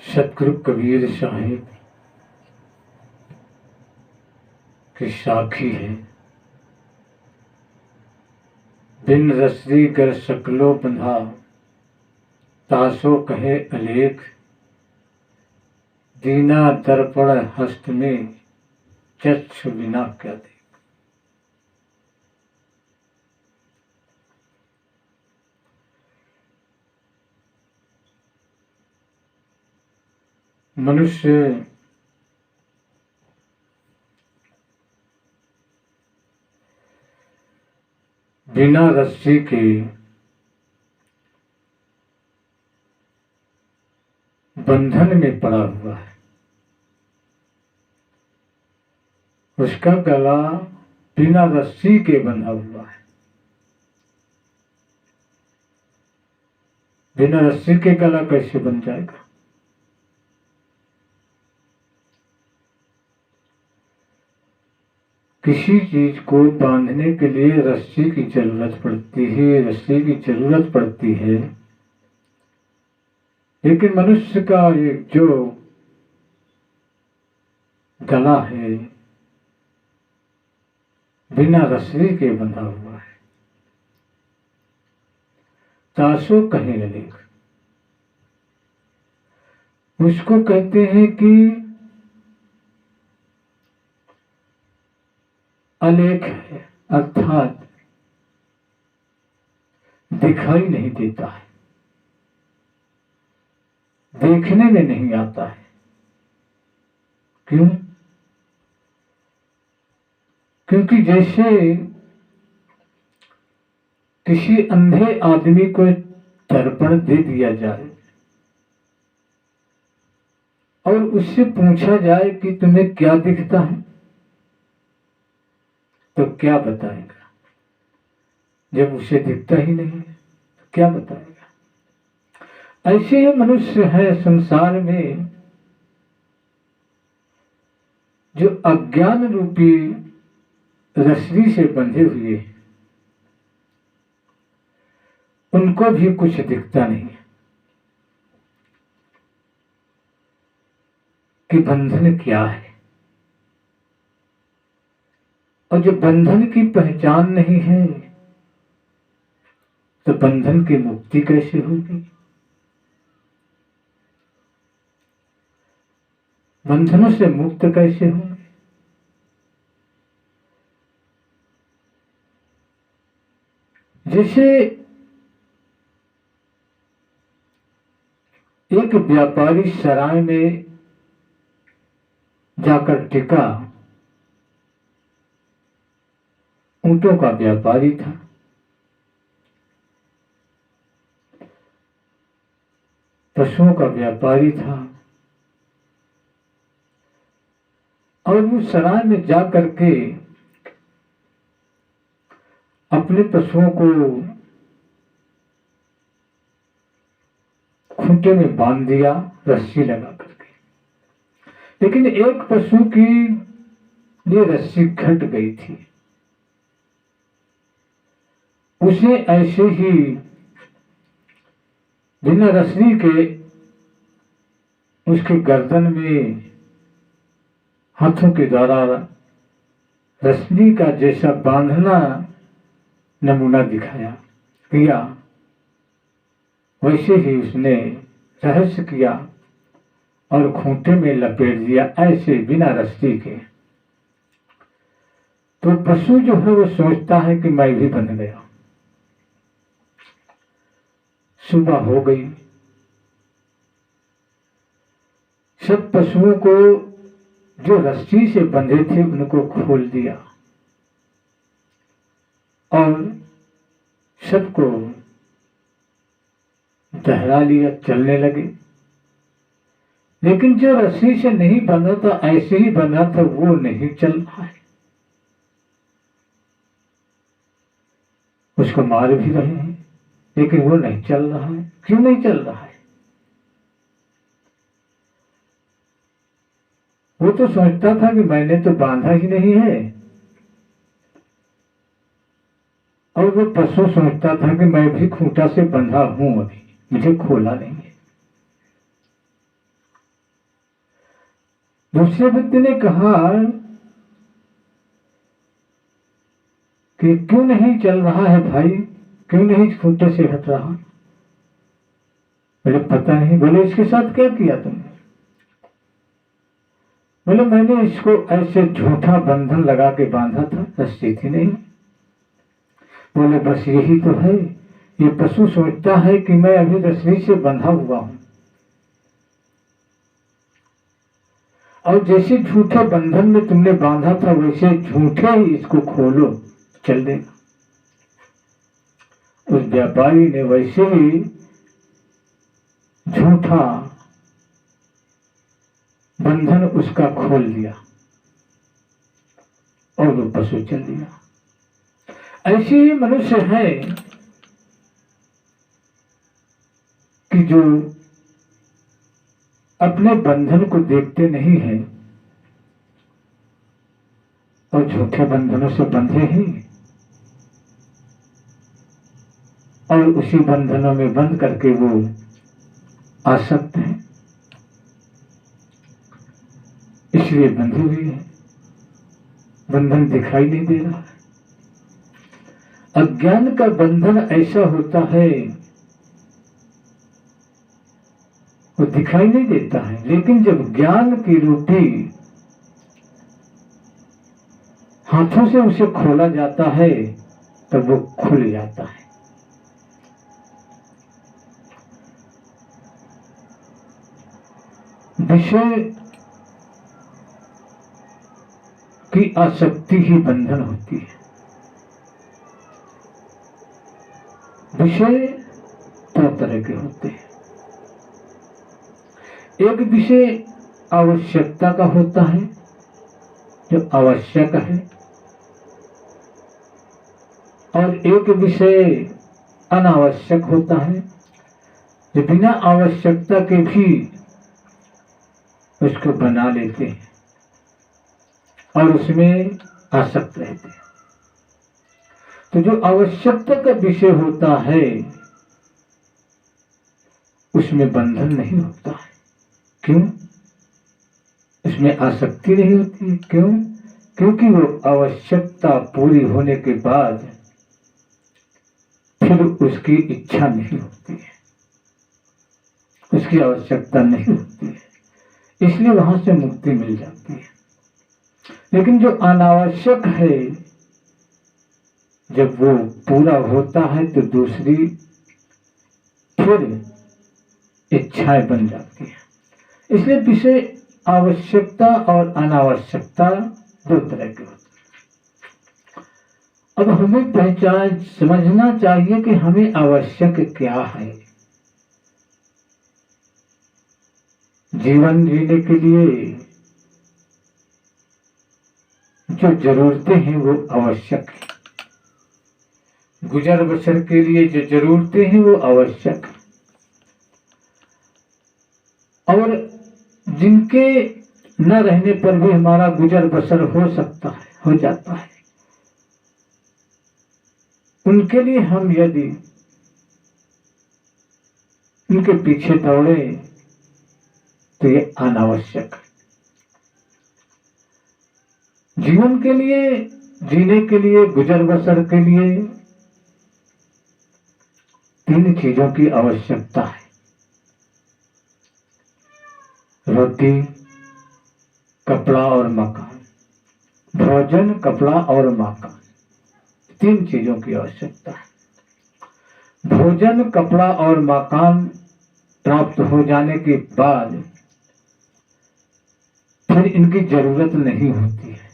सतगुरु कबीर साहिब की साखी है। बिन रसरी कर सकलो बंधा, तासो कहे अलेख। दीना दर्पण हस्त में, चक्षु बिना क्या देख। मनुष्य बिना रस्सी के बंधन में पड़ा हुआ है। उसका गला बिना रस्सी के बंधा हुआ है। बिना रस्सी के गला कैसे बन जाएगा? किसी चीज को बांधने के लिए रस्सी की जरूरत पड़ती है, रस्सी की जरूरत पड़ती है। लेकिन मनुष्य का एक जो गला है बिना रस्सी के बंधा हुआ है। तासो कहे अलेख, उसको कहते हैं कि अलेख है, अर्थात दिखाई नहीं देता है, देखने में नहीं आता है। क्यों? क्योंकि जैसे किसी अंधे आदमी को दर्पण दे दिया जाए और उससे पूछा जाए कि तुम्हें क्या दिखता है, तो क्या बताएगा? जब उसे दिखता ही नहीं तो क्या बताएगा? ऐसे ही मनुष्य है संसार में जो अज्ञान रूपी रस्सी से बंधे हुए, उनको भी कुछ दिखता नहीं कि बंधन क्या है। और जो बंधन की पहचान नहीं है तो बंधन की मुक्ति कैसे होगी? बंधनों से मुक्त कैसे होंगे? जैसे एक व्यापारी सराय में जाकर टिका, ऊंटों का व्यापारी था। पशुओं का व्यापारी था और वो सराय में जाकर के अपने पशुओं को खूंटे में बांध दिया रस्सी लगा करके। लेकिन एक पशु की ये रस्सी घट गई थी। उसे ऐसे ही बिना रस्सी के उसके गर्दन में हाथों के द्वारा रस्सी का जैसा बांधना नमूना दिखाया किया, वैसे ही उसने रहस्य किया और खूंटे में लपेट दिया ऐसे बिना रस्सी के। तो पशु जो है वो सोचता है कि मैं भी बन गया। सुबह हो गई, सब पशुओं को जो रस्सी से बंधे थे उनको खोल दिया और सबको टहला लिया, चलने लगे। लेकिन जो रस्सी से नहीं बंधा था, ऐसे ही बंधा था, वो नहीं चल रहा है। उसको मार भी रहे हैं लेकिन वो नहीं चल रहा है। क्यों नहीं चल रहा है? वो तो सोचता था कि मैंने तो बांधा ही नहीं है, और वो पशु सोचता था कि मैं भी खूंटा से बंधा हूं, अभी मुझे खोला नहीं है। दूसरे व्यक्ति ने कहा कि क्यों नहीं चल रहा है भाई, क्यों नहीं खूंटे से हट रहा? बोले पता नहीं। बोले इसके साथ क्या किया तुमने? बोले मैंने इसको ऐसे झूठा बंधन लगा के बांधा था, रस्सी थी नहीं। बोले बस यही तो है, ये पशु सोचता है कि मैं अभी रस्सी से बंधा हुआ हूं, और जैसे झूठे बंधन में तुमने बांधा था वैसे झूठे ही इसको खोलो, चल देगा। उस व्यापारी ने वैसे ही झूठा बंधन उसका खोल दिया और वो पशु चल दिया। ऐसे ही मनुष्य है कि जो अपने बंधन को देखते नहीं है और झूठे बंधनों से बंधे ही और उसी बंधनों में बंध करके वो आसक्त है, इसलिए बंधे हुए हैं। बंधन दिखाई नहीं दे रहा है। अज्ञान का बंधन ऐसा होता है, वो दिखाई नहीं देता है, लेकिन जब ज्ञान की रूपी हाथों से उसे खोला जाता है तब वो खुल जाता है। विषय की आसक्ति ही बंधन होती है। विषय दो तरह के होते हैं। एक विषय आवश्यकता का होता है, जो आवश्यक है, और एक विषय अनावश्यक होता है, जो बिना आवश्यकता के भी उसको बना लेते हैं और उसमें आसक्त रहते हैं। तो जो आवश्यकता का विषय होता है उसमें बंधन नहीं होता है। क्यों? उसमें आसक्ति नहीं होती है। क्यों? क्योंकि वो आवश्यकता पूरी होने के बाद फिर उसकी इच्छा नहीं होती है, उसकी आवश्यकता नहीं होती है, इसलिए वहां से मुक्ति मिल जाती है। लेकिन जो अनावश्यक है, जब वो पूरा होता है तो दूसरी फिर इच्छाएं बन जाती है। इसलिए विषय आवश्यकता और अनावश्यकता दो तरह के होते हैं। अब हमें पहचान समझना चाहिए कि हमें आवश्यक क्या है। जीवन जीने के लिए जो जरूरतें हैं वो आवश्यक है, गुजर बसर के लिए जो जरूरतें हैं वो आवश्यक है, और जिनके न रहने पर भी हमारा गुजर बसर हो सकता है, हो जाता है, उनके लिए हम यदि उनके पीछे दौड़े तो ये अनावश्यक है। जीवन के लिए, जीने के लिए, गुजर बसर के लिए तीन चीजों की आवश्यकता है: रोटी, कपड़ा और मकान। भोजन, कपड़ा और मकान, तीन चीजों की आवश्यकता है। भोजन, कपड़ा और मकान प्राप्त हो जाने के बाद फिर इनकी जरूरत नहीं होती है,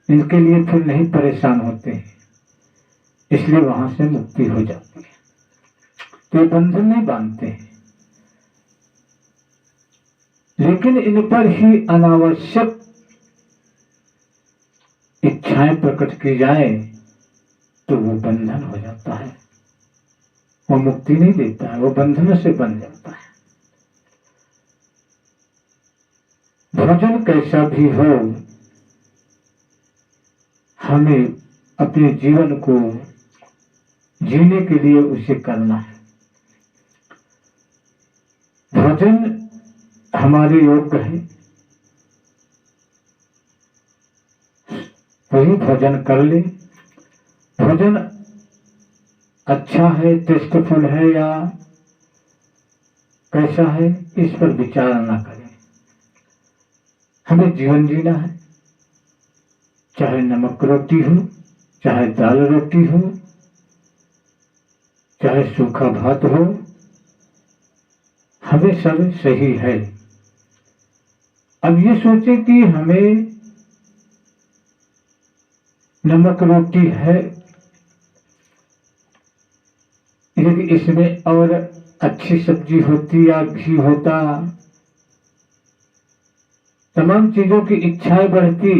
इनके लिए फिर नहीं परेशान होते हैं, इसलिए वहां से मुक्ति हो जाती है। तो ये बंधन नहीं बांधते हैं, लेकिन इन पर ही अनावश्यक इच्छाएं प्रकट की जाए तो वो बंधन हो जाता है, वो मुक्ति नहीं देता है, वो बंधनों से बन जाता है। भोजन कैसा भी हो, हमें अपने जीवन को जीने के लिए उसे करना है। भोजन हमारे योग्य है, वही भोजन कर ले। भोजन अच्छा है, टेस्टफुल है या कैसा है, इस पर विचार ना करें। हमें जीवन जीना है, चाहे नमक रोटी हो, चाहे दाल रोटी हो, चाहे सूखा भात हो, हमें सब सही है। अब ये सोचे कि हमें नमक रोटी है, यदि इसमें और अच्छी सब्जी होती या घी होता, तमाम चीजों की इच्छाएं बढ़ती,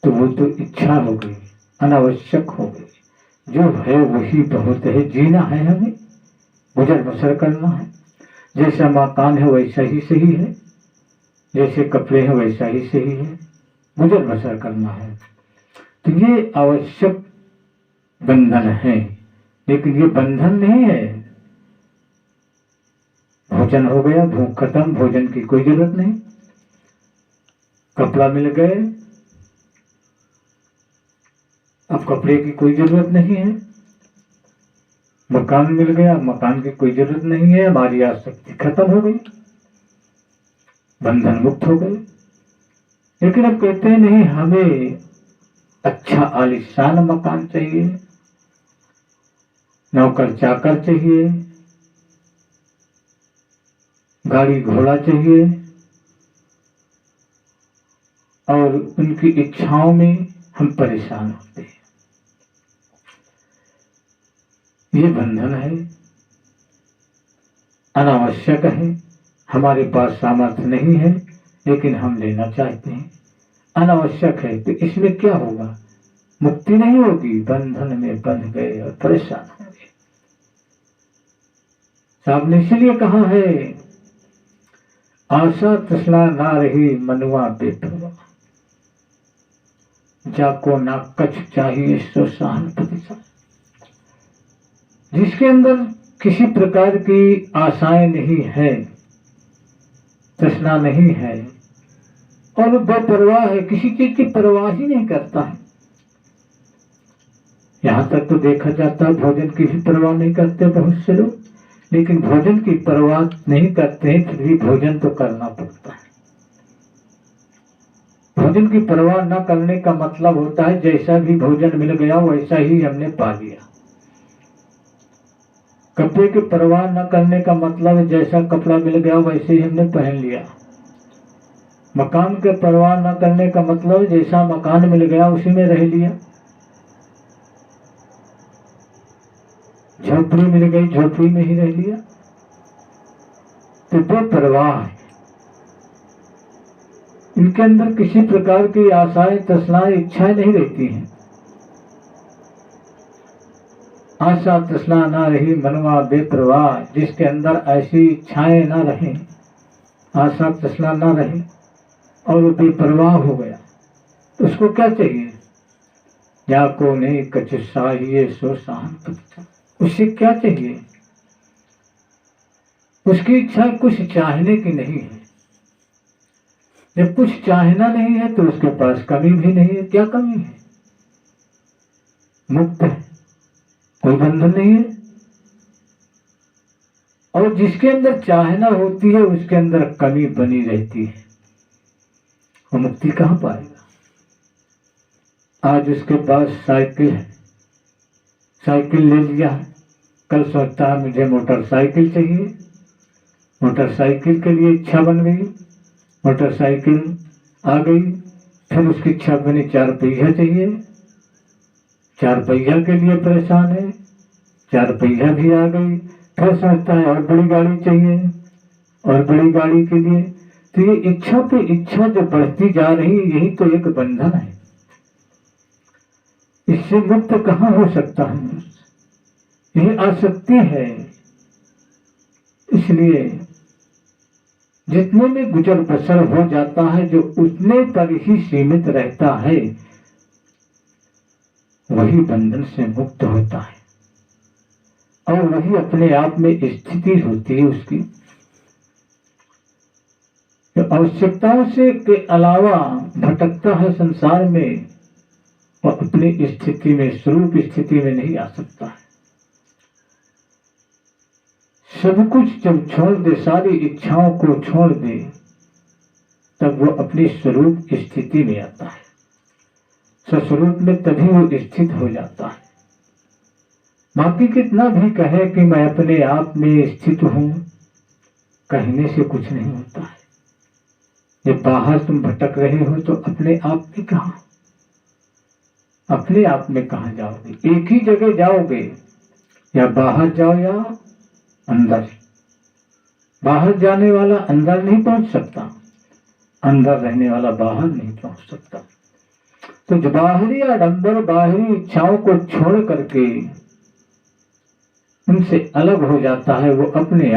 तो वो तो इच्छा हो गई, अनावश्यक हो गई। जो है वही बहुत है। जीना है, हमें गुजर बसर करना है। जैसा मकान है वैसा ही सही है, जैसे कपड़े हैं वैसा ही सही है, गुजर बसर करना है। तो ये आवश्यक बंधन है, लेकिन ये बंधन नहीं है। भोजन हो गया, भूख खत्म, भोजन की कोई जरूरत नहीं। कपड़ा मिल गए, अब कपड़े की कोई जरूरत नहीं है। मकान मिल गया, मकान की कोई जरूरत नहीं है। हमारी आसक्ति खत्म हो गई, बंधन मुक्त हो गए। लेकिन अब कहते हैं नहीं, हमें अच्छा आलीशान मकान चाहिए, नौकर चाकर चाहिए, गाड़ी घोड़ा चाहिए, और उनकी इच्छाओं में हम परेशान होते हैं। ये बंधन है, अनावश्यक है। हमारे पास सामर्थ्य नहीं है, लेकिन हम लेना चाहते हैं। अनावश्यक है, तो इसमें क्या होगा? मुक्ति नहीं होगी, बंधन में बंध गए और परेशान होंगे। साहब ने इसलिए कहा है, आशा तृष्णा ना रही मनुआ बेपरवाह, जाको ना कछ चाहिए सो सहन प्रतिशत। जिसके अंदर किसी प्रकार की आशाएं नहीं है, तृष्णा नहीं है, और बेपरवाह है, किसी चीज की परवाह ही नहीं करता है। यहां तक तो देखा जाता है भोजन की भी परवाह नहीं करते बहुत से लोग, लेकिन भोजन की परवाह नहीं करते हैं, फिर भी भोजन तो करना पड़ता है। भोजन की परवाह न करने का मतलब होता है जैसा भी भोजन मिल गया वैसा ही हमने पा लिया। कपड़े की परवाह न करने का मतलब जैसा कपड़ा मिल गया वैसे ही हमने पहन लिया। मकान के परवाह न करने का मतलब जैसा मकान मिल गया उसी में रह लिया। झोपड़ी मिल गई, झोपड़ी में ही रह लिया। तो बेपरवाह है, इनके अंदर किसी प्रकार की आशाएं तृष्णाएं इच्छाएं नहीं रहती हैं। आशा तृष्णा ना रही मनवा बेपरवाह, जिसके अंदर ऐसी इच्छाएं ना रहे, आशा तृष्णा ना रहे और वो बेपरवाह हो गया, तो उसको क्या चाहिए? जाको नहीं कछ चाहिए सो सहन प्रतिशत। उससे क्या चाहिए? उसकी इच्छा कुछ चाहने की नहीं है। जब कुछ चाहना नहीं है तो उसके पास कमी भी नहीं है। क्या कमी है? मुक्त है, कोई बंधन नहीं है। और जिसके अंदर चाहना होती है उसके अंदर कमी बनी रहती है, वो मुक्ति कहां पाएगा? आज उसके पास साइकिल है, साइकिल ले लिया है, कल सोचता है मुझे मोटरसाइकिल चाहिए, मोटरसाइकिल के लिए इच्छा बन गई, मोटरसाइकिल आ गई, फिर उसकी इच्छा बनी 4 पहिया चाहिए, 4 पहिया के लिए परेशान है, 4 पहिया भी आ गई, फिर सोचता है और बड़ी गाड़ी चाहिए, और बड़ी गाड़ी के लिए। तो ये इच्छा पे इच्छा जो बढ़ती जा रही है, यही तो एक बंधन है। इससे मुक्त कहाँ हो सकता है? यही आसक्ति है। इसलिए जितने में गुजर बसर हो जाता है, जो उतने पर ही सीमित रहता है, वही बंधन से मुक्त होता है, और वही अपने आप में स्थिति होती है उसकी। जो आवश्यकताओं से के अलावा भटकता है संसार में, और अपनी स्थिति में, स्वरूप स्थिति में नहीं आ सकता है। सब कुछ जब छोड़ दे, सारी इच्छाओं को छोड़ दे, तब वो अपनी स्वरूप स्थिति में आता है। स्वस्वरूप में तभी वो स्थित हो जाता है। बाकी कितना भी कहे कि मैं अपने आप में स्थित हूं, कहने से कुछ नहीं होता है। जब बाहर तुम भटक रहे हो तो अपने आप में कहां, अपने आप में कहां जाओगे? एक ही जगह जाओगे, या बाहर जाओ या अंदर। बाहर जाने वाला अंदर नहीं पहुंच सकता, अंदर रहने वाला बाहर नहीं पहुंच सकता। तो जो बाहरी आडंबर, बाहरी इच्छाओं को छोड़ करके उनसे अलग हो जाता है, वो अपने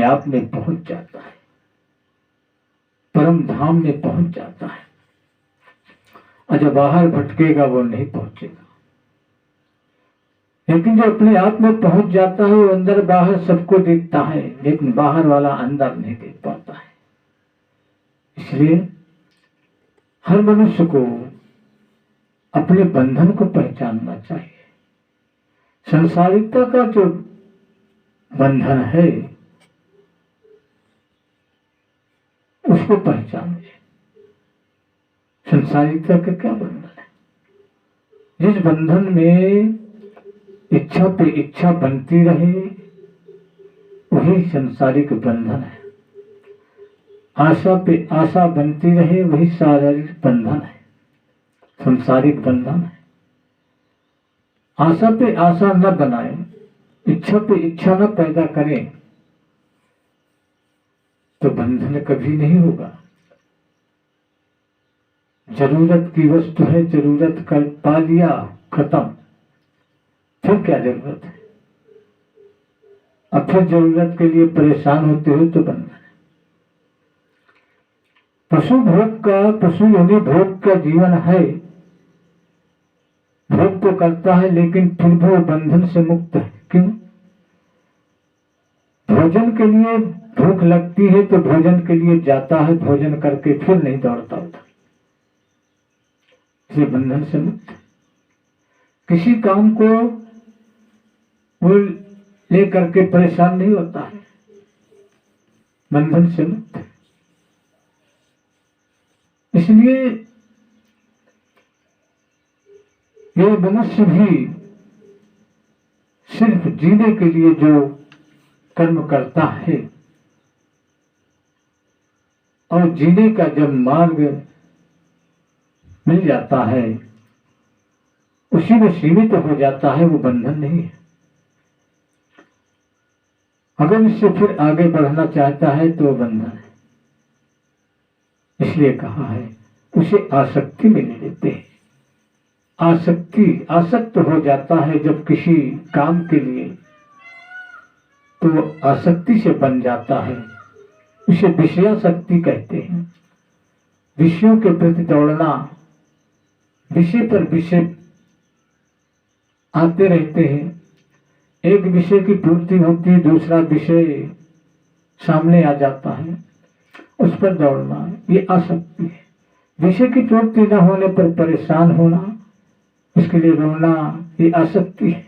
आप में पहुंच जाता है, परम धाम में पहुंच जाता है। और जो बाहर भटकेगा वो नहीं पहुंचेगा। लेकिन जो अपने आप में पहुंच जाता है, वो अंदर बाहर सबको देखता है, लेकिन बाहर वाला अंदर नहीं देख पाता है। इसलिए हर मनुष्य को अपने बंधन को पहचानना चाहिए। संसारिकता का जो बंधन है उसको पहचाने। संसारिकता का क्या बंधन है? जिस बंधन में इच्छा पे इच्छा बनती रहे, वही संसारिक बंधन है। आशा पे आशा बनती रहे, वही शारीरिक बंधन है, संसारिक बंधन है। आशा पे आशा न बनाए, इच्छा पे इच्छा न पैदा करें, तो बंधन कभी नहीं होगा। जरूरत की वस्तु है, जरूरत कर पा लिया, खत्म, फिर क्या जरूरत है? अब फिर जरूरत के लिए परेशान होते हो तो बंधन है। पशु भोग का, पशु योनि भोग का जीवन है, भोग तो करता है लेकिन फिर भी वो बंधन से मुक्त है। क्यों? भोजन के लिए भूख लगती है तो भोजन के लिए जाता है, भोजन करके फिर नहीं दौड़ता होता, इसलिए बंधन से मुक्त है। किसी काम को वो ले करके परेशान नहीं होता है, बंधन से मुक्त है। इसलिए ये मनुष्य भी सिर्फ जीने के लिए जो कर्म करता है, और जीने का जब मार्ग मिल जाता है, उसी में सीमित हो जाता है, वो बंधन नहीं है। अगर इससे फिर आगे बढ़ना चाहता है तो बंधन है। इसलिए कहा है उसे आसक्ति में ले लेते हैं। आसक्त हो जाता है जब किसी काम के लिए, तो आसक्ति से बन जाता है। इसे विषयासक्ति कहते हैं। विषयों के प्रति दौड़ना, विषय पर विषय आते रहते हैं। एक विषय की पूर्ति होती है, दूसरा विषय सामने आ जाता है, उस पर दौड़ना, ये आसक्ति है। विषय की पूर्ति न होने पर परेशान होना, उसके लिए रोना, ये आसक्ति है।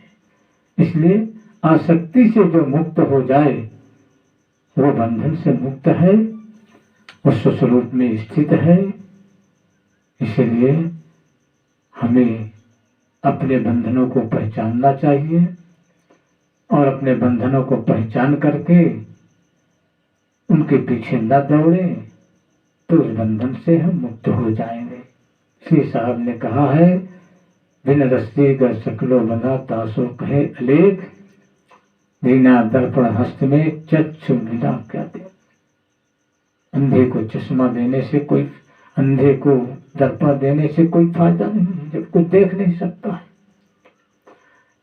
इसलिए आसक्ति से जो मुक्त हो जाए वो बंधन से मुक्त है, वो स्वस्वरूप में स्थित है। इसलिए हमें अपने बंधनों को पहचानना चाहिए, और अपने बंधनों को पहचान करके उनके पीछे न दौड़े, तो उस बंधन से हम मुक्त हो जाएंगे। श्री साहब ने कहा है, बिन रस्सी गर सकलो बंधा तासो कहे अलेख, बिना दर्पण हस्त में चक्षु बिना क्या दे। अंधे को चश्मा देने से कोई, अंधे को दर्पण देने से कोई फायदा नहीं है, जब कुछ देख नहीं सकता है।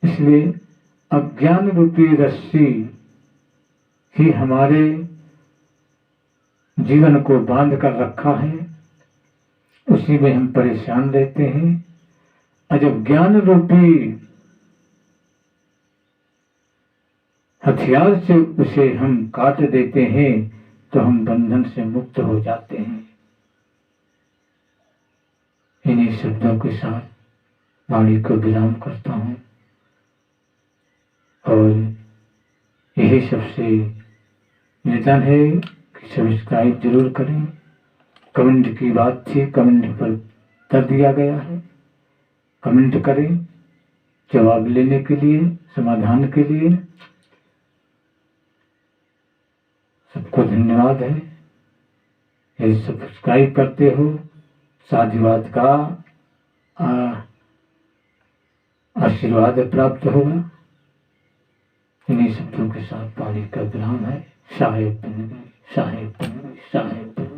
इसलिए अज्ञान रूपी रस्सी ही हमारे जीवन को बांध कर रखा है, उसी में हम परेशान रहते हैं। और जब ज्ञान रूपी हथियार से उसे हम काट देते हैं, तो हम बंधन से मुक्त हो जाते हैं। इन्हीं शब्दों के साथ वाणी को विराम करता हूँ और यही सबसे निवेदन है कि सब्सक्राइब जरूर करें। कमेंट की बात थी, कमेंट पर कर दिया गया है। कमेंट करें जवाब लेने के लिए, समाधान के लिए। सबको धन्यवाद है। यदि सब्सक्राइब करते हो साधुवाद का आशीर्वाद प्राप्त होगा। इन्हीं शब्दों के साथ पानी का विराम है। साहेब साहेब साहेब।